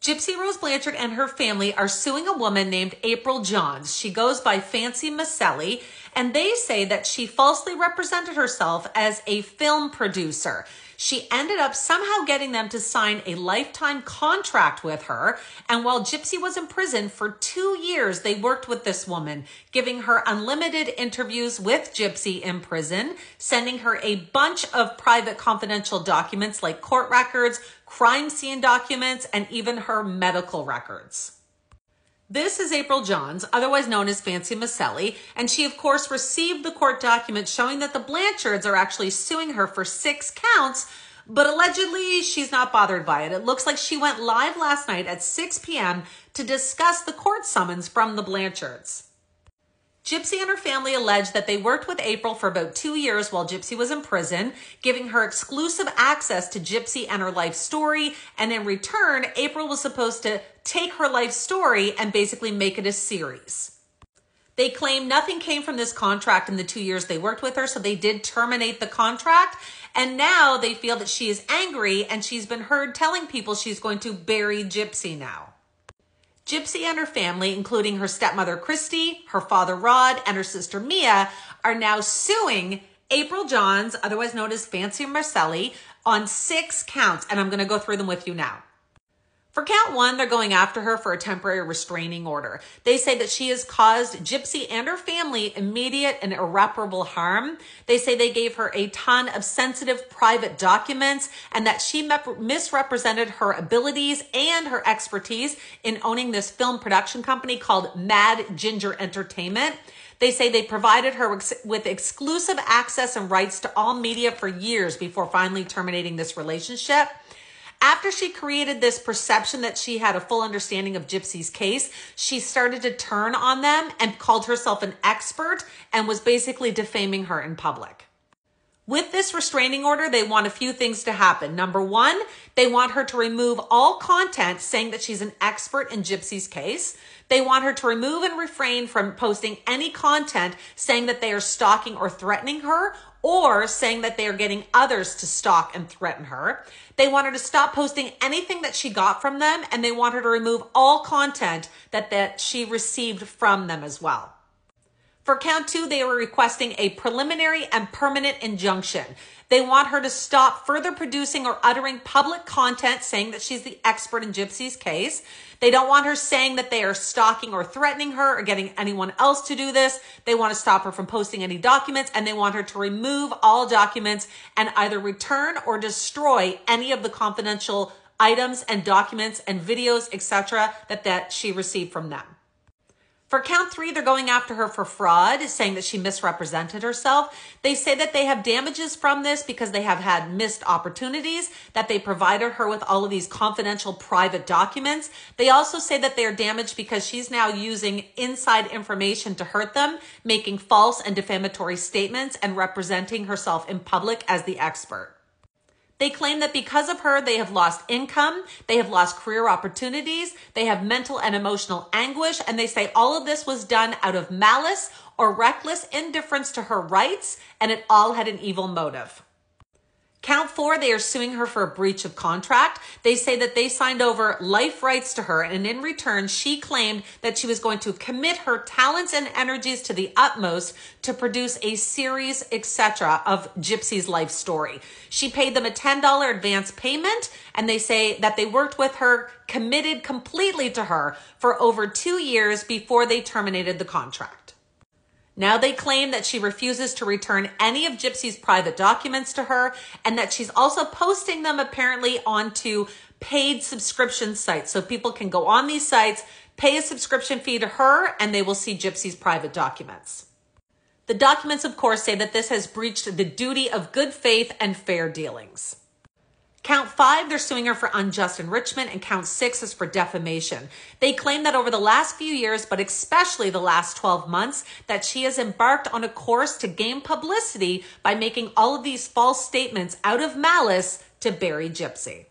Gypsy Rose Blanchard and her family are suing a woman named April Johns. She goes by Fancy Macelli, and they say that she falsely represented herself as a film producer. She ended up somehow getting them to sign a lifetime contract with her. And while Gypsy was in prison for 2 years, they worked with this woman, giving her unlimited interviews with Gypsy in prison, sending her a bunch of private confidential documents like court records, crime scene documents, and even her medical records. This is April Johns, otherwise known as Fancy Macelli, and she of course received the court document showing that the Blanchards are actually suing her for 6 counts, but allegedly she's not bothered by it. It looks like she went live last night at 6 p.m. to discuss the court summons from the Blanchards. Gypsy and her family alleged that they worked with April for about 2 years while Gypsy was in prison, giving her exclusive access to Gypsy and her life story. And in return, April was supposed to take her life story and basically make it a series. They claim nothing came from this contract in the 2 years they worked with her, so they did terminate the contract. And now they feel that she is angry and she's been heard telling people she's going to bury Gypsy now. Gypsy and her family, including her stepmother Christy, her father Rod, and her sister Mia, are now suing April Johns, otherwise known as Fancy Macelli, on 6 counts, and I'm going to go through them with you now. For count 1, they're going after her for a temporary restraining order. They say that she has caused Gypsy and her family immediate and irreparable harm. They say they gave her a ton of sensitive private documents and that she misrepresented her abilities and her expertise in owning this film production company called Mad Ginger Entertainment. They say they provided her with exclusive access and rights to all media for years before finally terminating this relationship. After she created this perception that she had a full understanding of Gypsy's case, she started to turn on them and called herself an expert and was basically defaming her in public. With this restraining order, they want a few things to happen. Number 1, they want her to remove all content saying that she's an expert in Gypsy's case. They want her to remove and refrain from posting any content saying that they are stalking or threatening her, or saying that they are getting others to stalk and threaten her. They want her to stop posting anything that she got from them, and they want her to remove all content that she received from them as well. For count 2, they were requesting a preliminary and permanent injunction. They want her to stop further producing or uttering public content saying that she's the expert in Gypsy's case. They don't want her saying that they are stalking or threatening her or getting anyone else to do this. They want to stop her from posting any documents, and they want her to remove all documents and either return or destroy any of the confidential items and documents and videos, etc., that she received from them. For count 3, they're going after her for fraud, saying that she misrepresented herself. They say that they have damages from this because they have had missed opportunities, that they provided her with all of these confidential private documents. They also say that they are damaged because she's now using inside information to hurt them, making false and defamatory statements and representing herself in public as the expert. They claim that because of her, they have lost income, they have lost career opportunities, they have mental and emotional anguish, and they say all of this was done out of malice or reckless indifference to her rights, and it all had an evil motive. Count 4, they are suing her for a breach of contract. They say that they signed over life rights to her, and in return, she claimed that she was going to commit her talents and energies to the utmost to produce a series, etc., of Gypsy's life story. She paid them a $10 advance payment, and they say that they worked with her, committed completely to her for over 2 years before they terminated the contract. Now they claim that she refuses to return any of Gypsy's private documents to her, and that she's also posting them apparently onto paid subscription sites. So people can go on these sites, pay a subscription fee to her, and they will see Gypsy's private documents. The documents, of course, say that this has breached the duty of good faith and fair dealings. Count 5, they're suing her for unjust enrichment, and count 6 is for defamation. They claim that over the last few years, but especially the last 12 months, that she has embarked on a course to gain publicity by making all of these false statements out of malice to bury Gypsy.